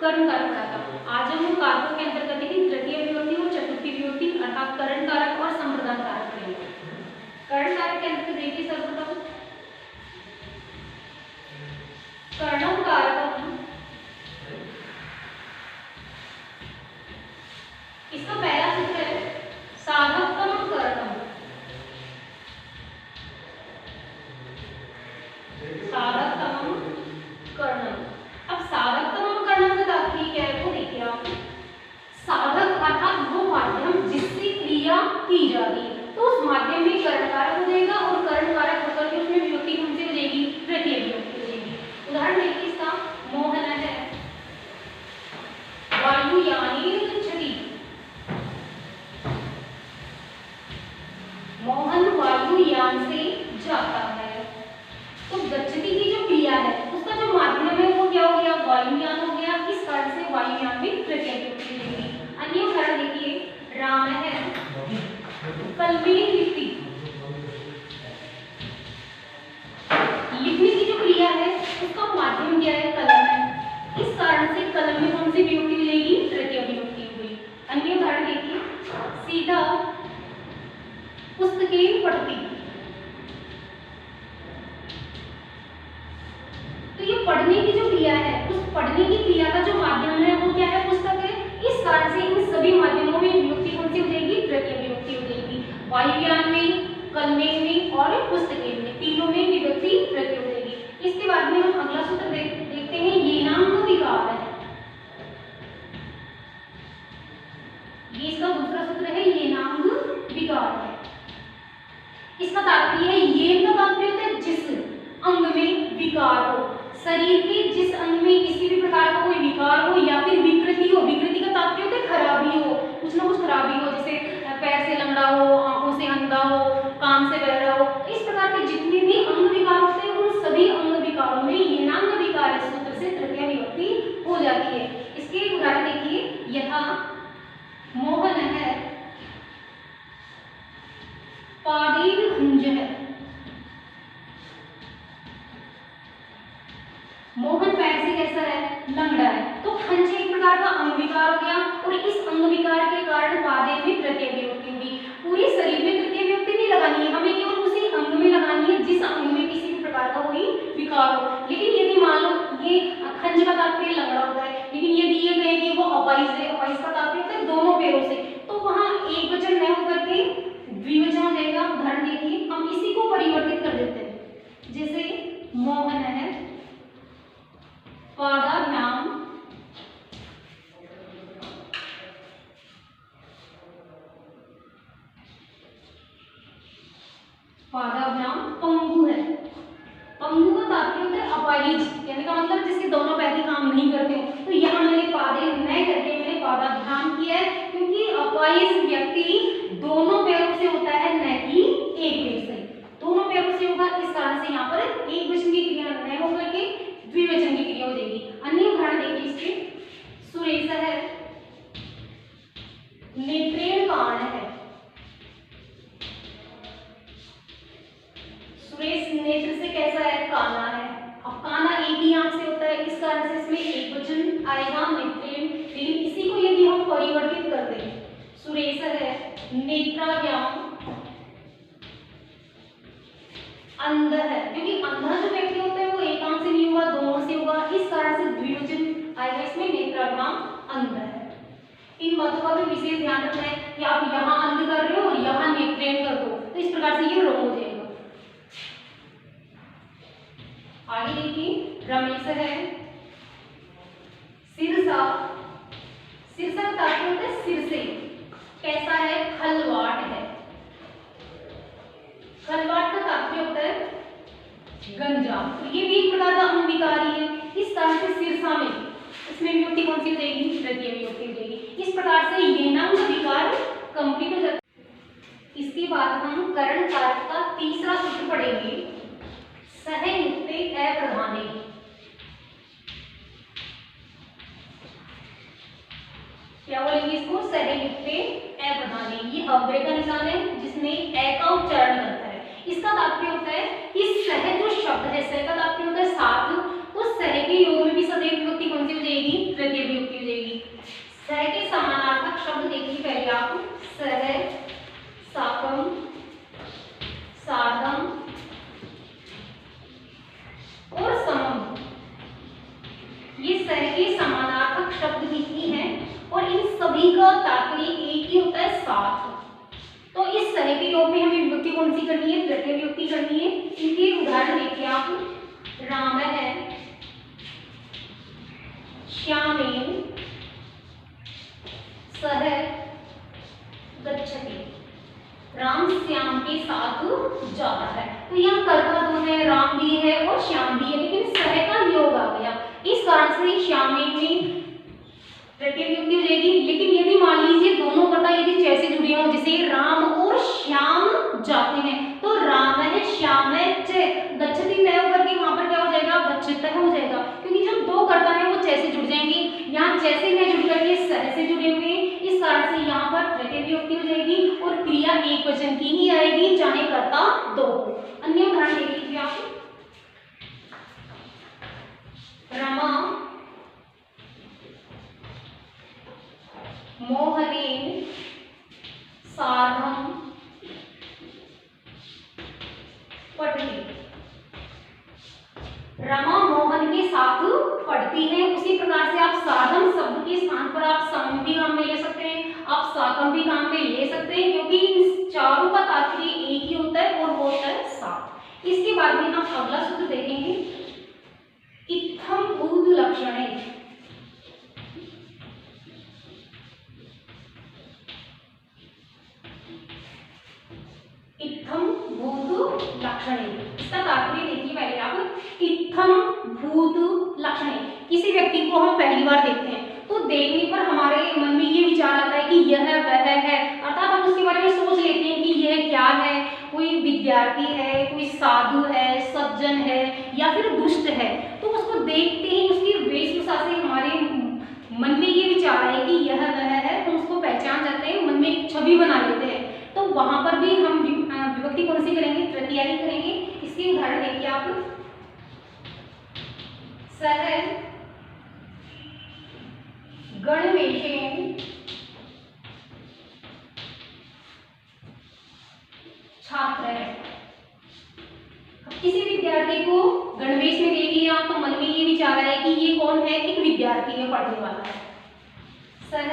कर्ण कारक पढ़ा था। आज हम कारकों के अंतर्गत ही तृतीय विभक्ति और चतुर्थी विभक्ति अर्थात कर्ण कारक और संप्रदान कारक पढ़ेंगे। कर्ण कारक के अंतर्गत देखिए सर्वप्रथम कर्णम कारकम, इसका पहला सूत्र है साधकतम कर्णम। साधकतम कर्णम। अब साधकतम कर्णम का तात्पर्य क्या है वो देखिए आप। साधक अर्थात वो माध्यम जिससे क्रिया की जा रही है, तो उस माध्यम में कर्ण कारक हो जाएगा और कर्ण कारक होकर के उसमें विभक्ति कौन सी हो जाएगी? तृतीय विभक्ति हो जाएगी। उदाहरण देखिए इसका, मोहन है वायुयानेन गच्छति। मोहन वायुयान से जाता है, तो गच्छति की जो क्रिया है उसका जो माध्यम है वो क्या हो गया? वायुयान हो गया। इस कारण से वायुयान में तृतीय विभक्ति मिलेगी। अन्य उदाहरण देखिए, राम है कलमेन लिखती। लिखने की जो क्रिया है उसका माध्यम क्या है? कलम है। इस कारण से कलम में कौन सी विभक्ति मिलेगी? तृतीय विभक्ति हो गई। अन्य उदाहरण देखिए, सीता पुस्तकें पढ़ती। तो ये पढ़ने की जो क्रिया है, उस पढ़ने की क्रिया का जो माध्यम है वो क्या है? पुस्तक है। इस कारण से इन सभी माध्यमों में विभक्ति कौन सी हो जाएगी? तृतीय विभक्ति हो जाएगी। वायुयान में, कलमेन में और पुस्तकें में, तीनों में विभक्ति तृतीय हो जाएगी। इसके बाद में हम अगला सूत्र देखते हैं, येनांग विकार है। ये इसका दूसरा सूत्र है, येनांग विकार है। इसका तात्पर्य है, ये का तात्पर्य होता है जिस अंग में विकार हो। शरीर के जिस अंग में किसी भी प्रकार का कोई विकार हो या फिर विकृति हो। विकृति का तात्पर्य होता है खराबी हो, कुछ ना कुछ खराबी हो, जैसे पैर से लंगड़ा हो, आंखों से अंधा हो, कान से बहरा हो। इस प्रकार के जितने भी अंग विकार होते हैं उन सभी अंग विकारों में येनांग विकार इस सूत्र से तृतीय विभक्ति हो जाती है। इसके उदाहरण देखिए, यथा मोहन है पादेन भुंज है। मोहन पैर से कैसा है? लंगड़ा है। तो खंज एक प्रकार का अंग विकार हो गया और इस अंग विकार के कारण पादेन में तृतीय विभक्ति होगी। पूरे शरीर में तृतीय विभक्ति नहीं लगानी है, हमें केवल उसी अंग में लगानी है जिस अंग में किसी भी प्रकार का कोई विकार हो। लेकिन यदि मान लो ये खंज का तात्पर्य लंगड़ा होता है, लेकिन यदि ये कहे कि वो अपाहिज है, अपाहिज का तात्पर्य होता है दोनों पैरों से, तो वहां एक वचन न होकर के द्विवचन हो जाएगा। उदाहरण देखिए, हम इसी को परिवर्तित कर देते हैं। जैसे मोहन है पादाभ्याम पंगु है। पंगु का तात्पर्य होता है अपाहिज, यानी का मतलब जिसके दोनों पैर काम नहीं करते हो। तो यहाँ मैंने पादे न करके मैंने पादाभ्याम किया है, क्योंकि अपाहिज व्यक्ति दोनों पैरों से होता है, न कि एक पैर से। दोनों पैरों से होगा, इस कारण से यहाँ पर एक वचन की क्रिया न होकर के द्विवचन की क्रिया हो जाएगी। अन्य उदाहरण देखिए इसके, सुरेश है नेत्रेण काण है। सुरेश नेत्र से कैसा है? काना है। अब काना एक ही आंख से होता है, इस कारण से इसमें एक वचन आएगा नेत्रेण। लेकिन इसी को यदि हम परिवर्तित कर दें, सुरेश है नेत्राभ्याम अंध है, क्योंकि अंधा जो व्यक्ति होता है वो एक आंख से नहीं होगा, दोनों से होगा, इस कारण से द्विवचन आएगा इसमें, नेत्राभ्याम अंध है। इन बातों का भी विशेष ध्यान रखना है कि आप यहाँ अंध कर रहे हो और यहाँ नेत्रेण कर दो, तो इस प्रकार से ये रोग हो जाएगा। आगे देखिए, रमेश है सिरसा। सिरसा का तात्पर्य होता है सिर से। कैसा है? खलवाट है। खलवाट का तात्पर्य होता है गंजा। तो ये भी एक प्रकार का अंग विकारी है, इस कारण से सिरसा में इसमें विभक्ति कौन सी हो जाएगी? तृतीय विभक्ति हो जाएगी। इस प्रकार से येनांग विकार कंप्लीट हो जाता है। इसके बाद हम कर्ण कारक का तीसरा सूत्र पढ़ेंगे, सहयुक्ते अप्रधाने। क्या बोलेंगे इसको? सहयुक्ते अप्रधाने। ये अव्यय का निशान है जिसमें ए का उच्चारण करता है। इसका तात्पर्य होता है कि सह जो शब्द है, सह का तात्पर्य होता है साथ, तो सह के योग में भी सदैव विभक्ति कौन सी हो जाएगी? तृतीय विभक्ति ये सह के समानार्थक शब्द ही हैं और इन सभी का तात्पर्य एक ही होता है, साथ। तो इस सह के योग में हमें विभक्ति कौन सी करनी है? तृतीय विभक्ति करनी है। इनके उदाहरण देखिए आप, राम है, श्यामेन, सह गच्छति। राम श्याम के साथ जाता है। तो यहाँ कर्ता दो है, राम भी है और श्याम भी है, लेकिन सह का योग आ गया। इस कारण से श्यामेन में तृतीय विभक्ति हो जाएगी। लेकिन यदि मान लीजिए दोनों कर्ता यदि च से जुड़े हों, जैसे राम और श्याम जाते हैं, तो राम है, श्याम है, च गच्छति तय होकर के वहां पर क्या हो जाएगा? गच्छतः हो जाएगा, क्योंकि जब दो कर्ता है वो च से जुड़ जाएंगे। यहाँ च से न जुड़ करके सह से जुड़े हुए, इस कारण से यहाँ पर तृतीय विभक्ति हो जाएगी और क्रिया एक वचन की ही आएगी, चाहे कर्ता दो हो। अन्य उदाहरण देख लीजिए आप, रमा मोहनेन सार्धं पठति। रमा मोहन के साथ पढ़ती है। उसी प्रकार से आप साधन शब्द के स्थान पर आप सम भी काम में ले सकते हैं, आप साकम भी काम में ले सकते हैं, क्योंकि इन चारों का तात्पर्य एक ही होता है और वो होता है साथ। इसके बाद में हम अगला सूत्र देखेंगे, इत्थम भूत लक्षणे। इत्थम भूत लक्षणे, इसका तात्पर्य देखिए पहले आप। इत्थम भूत लक्षणे, किसी व्यक्ति को हम पहली बार देखते हैं तो देखने पर हमारे मन में ये विचार आता है कि यह वह है, अर्थात हम उसके बारे में सोच लेते हैं कि यह क्या है, कोई विद्यार्थी है, कोई साधु है, सज्जन है या फिर दुष्ट है। तो उसको देखते ही उसकी वेशभूषा से हमारे मन में ये विचार है कि यह वह है, हम उसको पहचान जाते हैं, मन में एक छवि बना लेते हैं। तो वहां पर भी हम विभक्ति कौन सी करेंगे? तृतीया ही करेंगे। इसके उदाहरण देखिए आप, सह गणवेशेन छात्र है। किसी विद्यार्थी को गणवेश में देख लिया तो मन में ये विचार है कि ये कौन है? एक विद्यार्थी है, पढ़ने वाला है। सह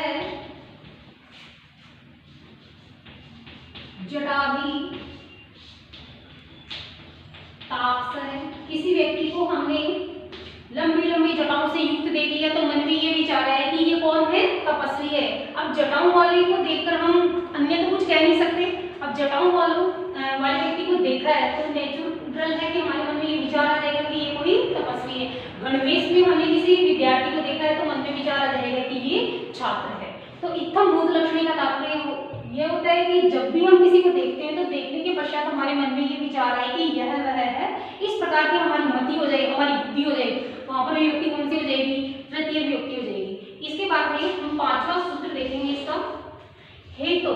जटाभि तापसः, किसी व्यक्ति को हमने लंबी लंबी जटाओं से युक्त देख लिया तो मन में ये विचार है कि ये कौन है? तपस्वी है। अब जटाओं वाले को देखकर हम अन्य तो कुछ कह नहीं सकते। अब जटाओं वाले व्यक्ति को देखा है तो नेचुरल है कि हमारे मन में ये विचार आ जाएगा कि ये कोई तपस्वी है। गणवेश में हमने किसी विद्यार्थी को देखा है तो मन में विचार आ जाएगा कि ये छात्र है। तो इत्थम भूत लक्षणे का तात्पर्य यह होता है कि जब भी हम किसी को देखते हैं तो देखने के पश्चात हमारे मन में ये विचार आए कि यह वह है। इस प्रकार की हमारी मति हो जाएगी, हमारी बुद्धि हो जाएगी। वहां पर विभक्ति कौन सी हो जाएगी? तृतीय विभक्ति हो जाएगी। इसके बाद में हम पांचवा सूत्र देखेंगे इसका, हेतु।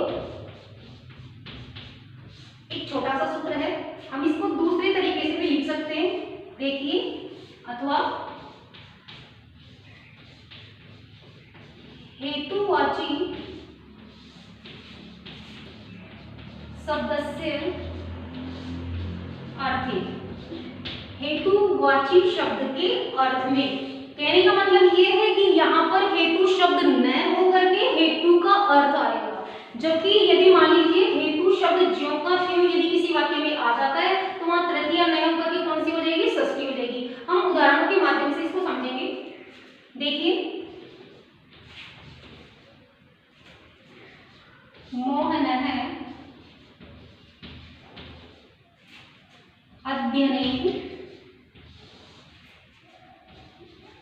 एक छोटा सा सूत्र है, हम इसको दूसरे तरीके से भी लिख सकते हैं, देखिए, अथवा हेतुवाची शब्दस्य अर्थे। हेतुवाची शब्द के अर्थ में कहने का मतलब ये है कि यहाँ पर हेतु शब्द न होकर के हेतु का अर्थ आएगा। जबकि यदि मान लीजिए हेतु शब्द ज्यों का त्यों यदि किसी वाक्य में आ जाता है तो वहां तृतीया न होकर के कौन सी हो जाएगी? षष्ठी हो जाएगी। हम उदाहरणों के माध्यम से इसको समझेंगे। देखिए, मोहन है अध्ययने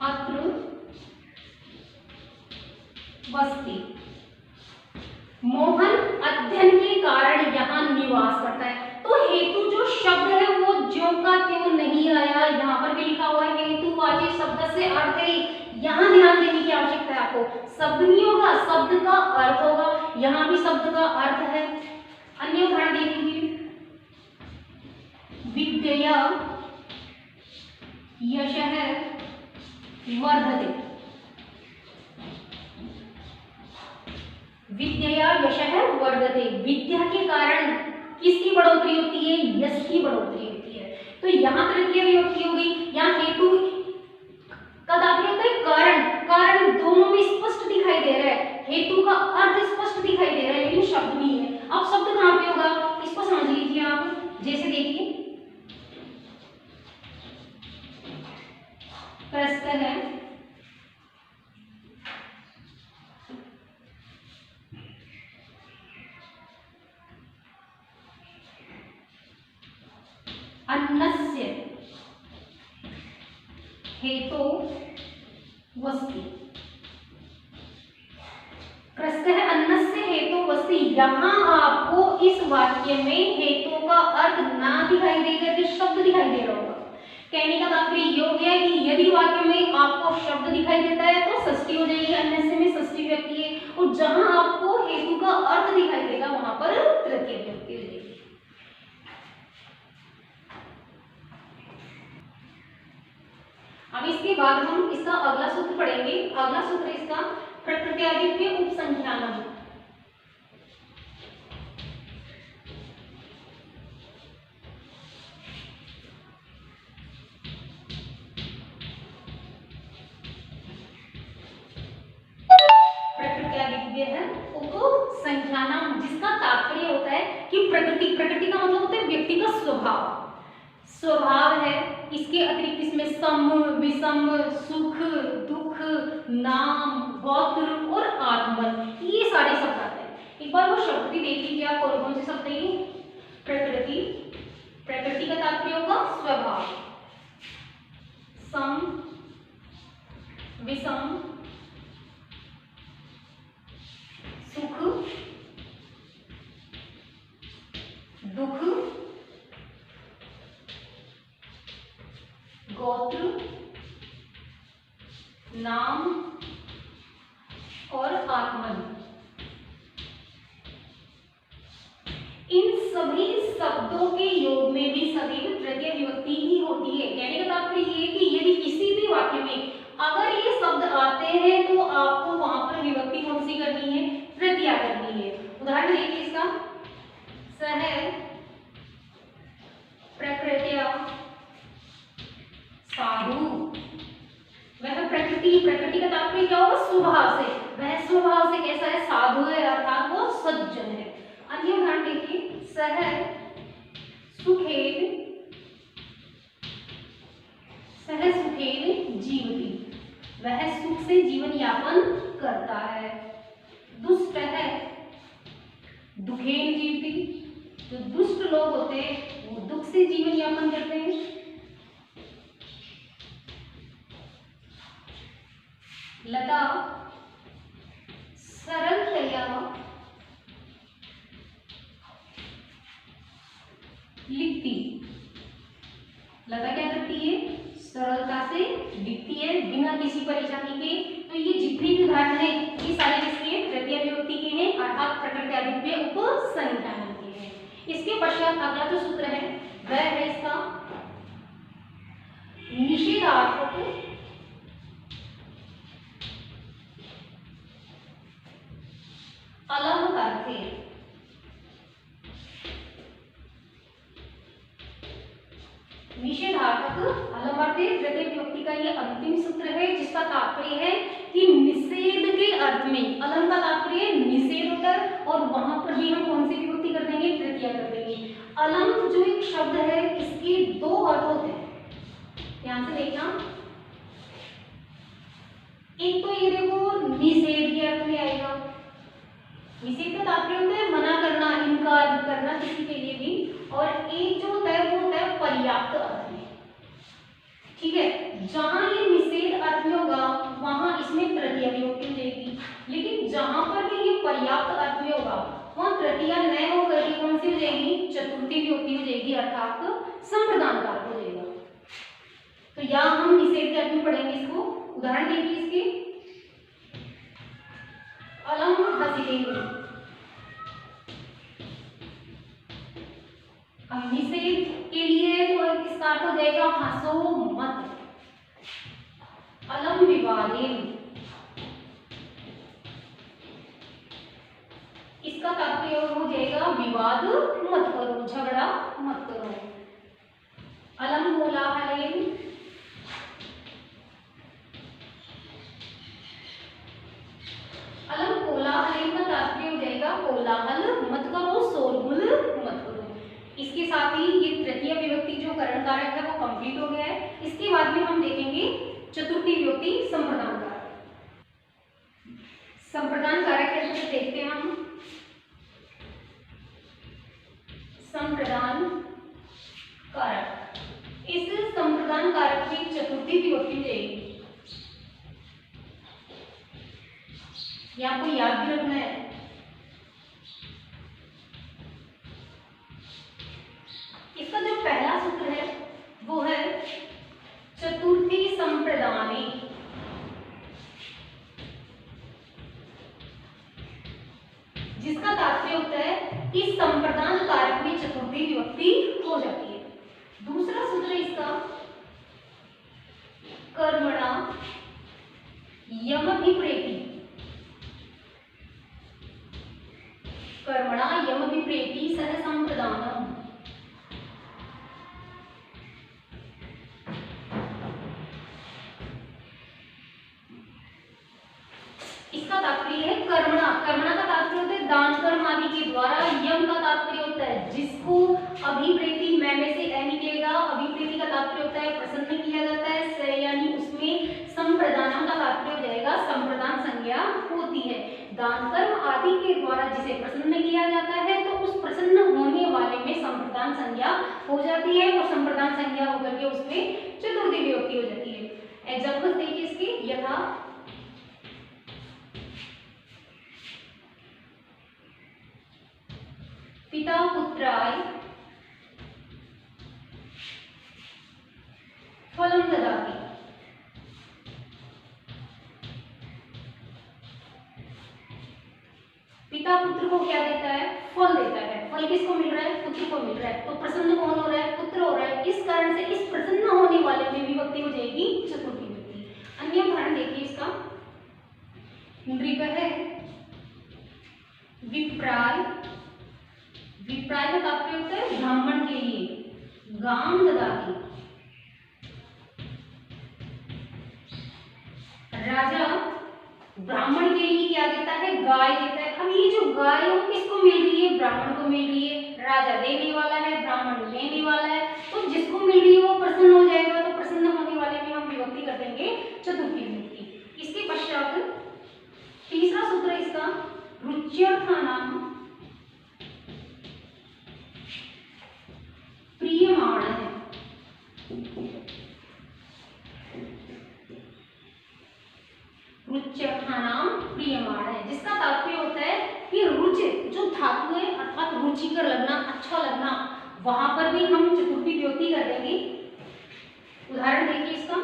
अत्र वसति। मोहन अध्ययन के कारण यहाँ निवास करता है। तो हेतु जो शब्द है वो ज्यों का त्यों नहीं आया, यहाँ पर भी लिखा हुआ है हेतुवाची शब्द से अर्थ है। यहाँ ध्यान देने की आवश्यकता है आपको। शब्द नहीं होगा, शब्द का अर्थ होगा। यहाँ भी शब्द का अर्थ है। अन्य उदाहरण देख लीजिए, विद्या यशः वर्धते। विद्या यशः वर्धते, विद्या के कारण किसकी बढ़ोतरी होती है? यश की बढ़ोतरी होती है। तो यहाँ तृतीय विभक्ति हो गई। यहाँ हेतु का तात्पर्य होता है वस्ति। प्रश्न है अन्नस्य हेतु वस्ति। यहाँ आपको इस वाक्य में हेतु का अर्थ ना दिखाई देगा कि शब्द दिखाई दे रहा होगा। कहने का तात्पर्य ये हो गया कि यदि वाक्य में आपको शब्द दिखाई देता है तो षष्ठी हो जाएगी, अन्नस्य में षष्ठी व्यक्ति है, और जहां आपको हेतु का अर्थ दिखाई देगा वहां पर तृतीय व्यक्ति हो जाएगी। अब इसके बाद हम इसका अगला सूत्र पढ़ेंगे। अगला सूत्र इसका प्रकृत्यादित्य उपसंख्यानम। प्रकृत्यादित्य है उपसंख्यानम, जिसका तात्पर्य होता है कि प्रकृति, प्रकृति का मतलब होता है व्यक्ति का स्वभाव, स्वभाव है। इसके अतिरिक्त इसमें सम, विषम, सुख, दुख, नाम, गोत्र और आत्मन, ये सारे शब्द आते हैं। एक बार वो शब्द भी देख लीजिए आप, कौन से शब्द हैं। प्रकृति, प्रकृति का तात्पर्य होगा स्वभाव, सम, विषम, सुख, दुख, गोत्र, नाम और आत्मन। इन सभी शब्दों के योग में भी सदैव तृतीय विभक्ति ही होती है। कहने का तात्पर्य ये कि यदि किसी भी वाक्य में अगर ये शब्द आते हैं तो आपको वहां पर विभक्ति कौन सी करनी है, तृतीया करनी है। उदाहरण देखिए इसका, सह प्रकृत्या साधु। वह प्रकृति, प्रकृति का तात्पर्य क्या होगा, स्वभाव से, वह स्वभाव से कैसा है, साधु है, अर्थात वो सज्जन है। अन्य उदाहरण देखिए, सह सुखेन, सह सुखेन जीवति, वह सुख से जीवन यापन करता है। दुष्ट है दुखेन जीवति, जो दुष्ट लोग होते हैं वो दुख से जीवन यापन करते हैं। लता सरलतया लिखती, लता क्या करती है, सरलता से लिखती है बिना किसी परेशानी के। तो ये जितने भी उदाहरण है ये सारे किसके, तृतीय विभक्ति के हैं, अर्थात प्रकृत्यादित्य उपसंख्यानम के हैं। इसके पश्चात अगला जो सूत्र है वह है इसका निषेधात्मक अलंकार्थे। निषेधात्मक अलंकार्थे तृतीय विभक्ति का ये अंतिम सूत्र है, जिसका तात्पर्य है कि निषेध के अर्थ में, अलम का तात्पर्य निषेध होता है, और वहां पर भी हम कौन सी विभक्ति कर देंगे, तृतीया कर देंगे। अलम जो एक शब्द है इसके दो अर्थ होते हैं, ध्यान से देखना। एक तो ये देखो निषेध के अर्थ में आएगा, निषेध का तात्पर्य होता है मना करना, इनकार करना किसी के लिए भी, और एक जो होता है वो होता है पर्याप्त अर्थ में। ठीक है, जहां ये निषेध अर्थ में होगा वहां इसमें तृतीया विभक्ति हो जाएगी, लेकिन जहां पर भी ये पर्याप्त अर्थ में होगा वहां तृतीया न होकर के कौन सी हो जाएगी, चतुर्थी विभक्ति हो जाएगी, अर्थात संप्रदान का अर्थ हो जाएगा। तो यहाँ हम निषेध के अर्थ में पढ़ेंगे इसको। उदाहरण देखिए इसके, अलम हसिदेंगे। अब निषेध के लिए तो किसका अर्थ हो जाएगा, हंसो मत। अलम विवादेन, इसका तात्पर्य हो जाएगा विवाद मत करो, झगड़ा मत करो। अलम कोलाहलेन, अलम कोलाहलेन का तात्पर्य हो जाएगा कोलाहल मत करो, शोरगुल मत करो। इसके साथ ही ये तृतीय विभक्ति जो करण कारक है वो कंप्लीट हो गया है। इसके बाद में हम देखेंगे चतुर्थी विभक्ति संप्रदान कारक। संप्रदान कारक कैसे देखते हैं हम, संप्रदान कारक, इस संप्रदान कारक की चतुर्थी विभक्ति देगी। ये आपको याद भी रखना है। इसका जो पहला सूत्र है वो है चतुर्थी संप्रदाने, जिसका तात्पर्य होता है कि संप्रदान कारक में चतुर्थी विभक्ति हो जाती है। दूसरा सूत्र इसका कर्मणा यमभिप्रेति, कर्मणा यमभिप्रेति सह संप्रदानम। इसका तात्पर्य है कर्मणा, कर्मणा का तात्पर्य होता है दान कर्म आदि के द्वारा, यम का तात्पर्य होता है जिसको, अभिप्रेति में से ए निकलेगा, अभिप्रेति का तात्पर्य होता है प्रसन्न किया जाता है, स यानी उसमें संप्रदानम का तात्पर्य हो जाएगा संप्रदान संज्ञा होती है। दान कर्म आदि के द्वारा जिसे प्रसन्न किया जाता है तो उस प्रसन्न होने वाले में संप्रदान संज्ञा हो जाती है और संप्रदान संज्ञा होकर के उसमें चतुर्थी विभक्ति हो जाती है। एग्जाम्पल देखिए इसके, यथा पिता पुत्राय फलं ददाति, पिता पुत्र को क्या देता है, फल देता है। फल किसको मिल रहा है, पुत्र को मिल रहा है। तो प्रसन्न कौन हो रहा है, पुत्र हो रहा है। इस कारण से इस प्रसन्न होने वाले में विभक्ति हो जाएगी चतुर्थी विभक्ति। अन्य उदाहरण देखिए इसका, नृप है विप्राय, विप्राय का तात्पर्य होता है ब्राह्मण के लिए, गाम ददाति, राजा ब्राह्मण के लिए क्या देता है, गाय देता है। अब ये जो गाय है किसको मिल रही है, ब्राह्मण को मिल रही है। राजा देने वाला है, ब्राह्मण लेने वाला है, तो जिसको मिल रही है वो प्रसन्न हो जाएगा। तो प्रसन्न होने वाले में हम विभक्ति कर देंगे चतुर्थी विभक्ति। इसके पश्चात तीसरा सूत्र इसका रुच्यर्थानाम प्रियमाण है। रुच्यर्थानाम प्रियमाण है, जिसका तात्पर्य होता है कि रुच जो धातु है अर्थात रुचिकर लगना, अच्छा लगना, वहां पर भी हम चतुर्थी विभक्ति कर देंगे। उदाहरण देखिए इसका,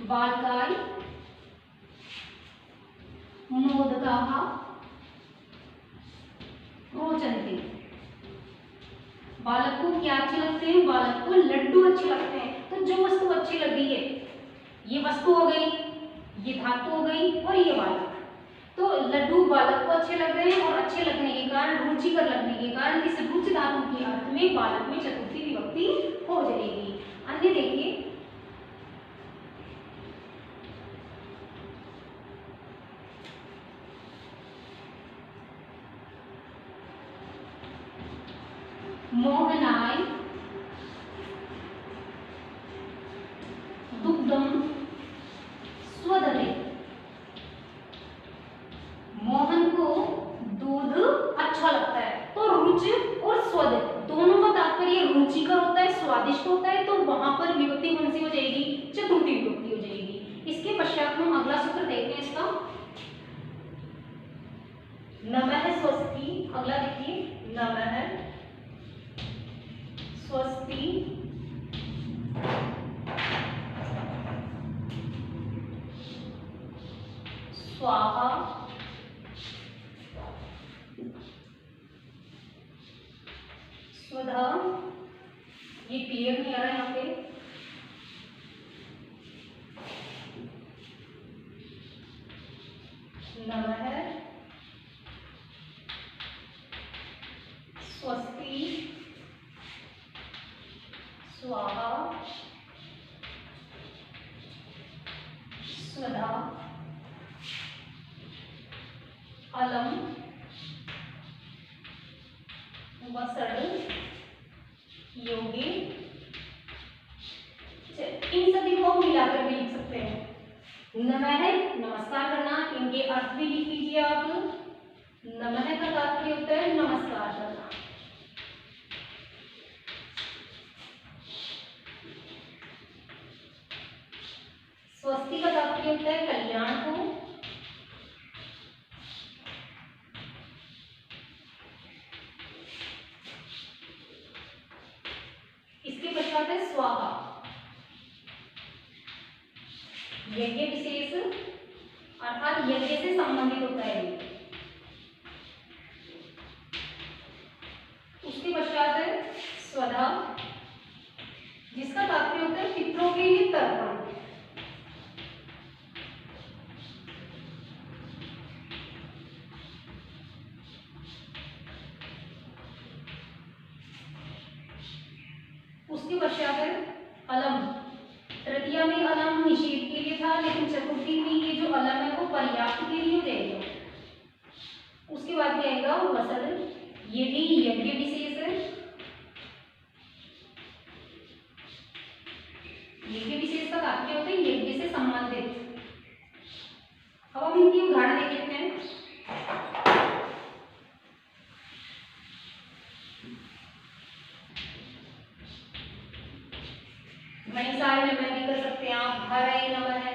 बालकाय मोदकाः रोचन्ते, बालक को क्या अच्छे लगते हैं, बालक को लड्डू अच्छे लगते हैं। तो जो वस्तु अच्छी लग रही है, ये वस्तु हो गई, ये धातु हो गई और ये बालक, तो लड्डू बालक को अच्छे लग रहे हैं और अच्छे लगने के कारण, रुचिकर लगने के कारण इस रुच धातु के अर्थ में बालक में चतुर्थी विभक्ति हो जाएगी। अन्य देखिए, मोहनाय दुग्धम स्वदते, मोहन को दूध अच्छा लगता है। तो रुच और स्वद दोनों का तात्पर्य रुचिकर होता है, स्वादिष्ट होता है, तो वहां पर विभक्ति कौन सी हो जाएगी, चतुर्थी विभक्ति हो जाएगी। इसके पश्चात हम अगला सूत्र देखते हैं इसका, नमः स्वस्ति। अगला देखिए, नमः स्वस्ति स्वाहा स्वधा। ये क्लियर नहीं आ रहा है यहाँ पे, नमः स्वस्ति स्वाहा स्वधा अलम वसड़ योगी। इन सभी को मिलाकर भी लिख सकते हैं। नमः नमस्कार करना, इनके अर्थ भी लिख लीजिए आप। नमः का तात्पर्य होता है नमस्कार करना। स्वस्ति का तात्पर्य होता है कल्याण को। इसके पश्चात है स्वाहा, यज्ञ विशेष अर्थात यज्ञ से संबंधित होता है ये। उसके पश्चात है स्वधा, जिसका तात्पर्य होता है पितरों के लिए तर्पण। उसके पश्चात है अलम। तृतीया में अलम निषेध के लिए था, लेकिन चतुर्थी में ये जो अलम है वो पर्याप्त के लिए हो जाएगा। उसके बाद क्या आएगा वसल, ये भी यज्ञ विशेष है। यज्ञ विशेष का तात्पर्य होता है यज्ञ से संबंधित। अब हम इनकी उदाहरण देख लेते हैं। गणेशाय नमः भी कर सकते हैं आप, हराय नमः है।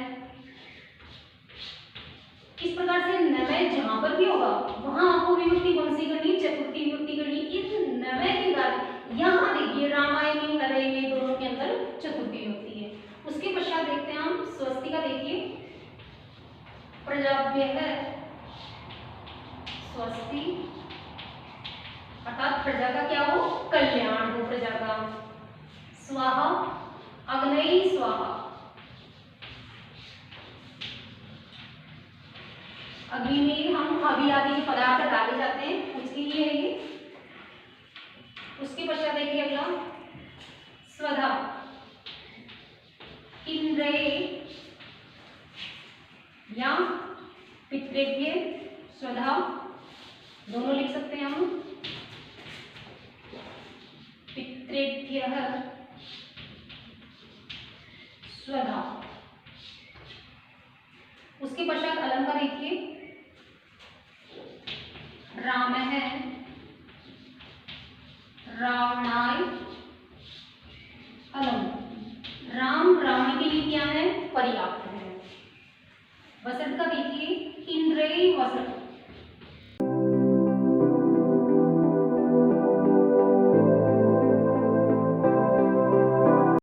इस प्रकार से नमः जहां पर भी होगा वहां आपको विभक्ति कौन सी करनी, चतुर्थी विभक्ति करनी। इन नमः के बाद यहाँ देखिए रामाय में हराय में दोनों के अंदर चतुर्थी विभक्ति है। उसके पश्चात देखते हैं हम स्वस्ति का, देखिए प्रजाभ्य है स्वस्ति, अर्थात प्रजा का क्या हो, कल्याण हो प्रजा का। स्वाहा, अग्नये स्वाहा, अग्नि में हम हवि आदि के पदार्थ डाले जाते हैं, उसके लिए है ये। उसके पश्चात देखिए अगला स्वधा, इंद्रये या पितृभ्य स्वधा, दोनों लिख सकते हैं हम। पितृभ्यः स्वधा। उसके पश्चात अलम का देखिए राम है, रावणाय अलम। राम रावण के लिए क्या है, पर्याप्त है। वसंत का देखिए इंद्रये वसंत,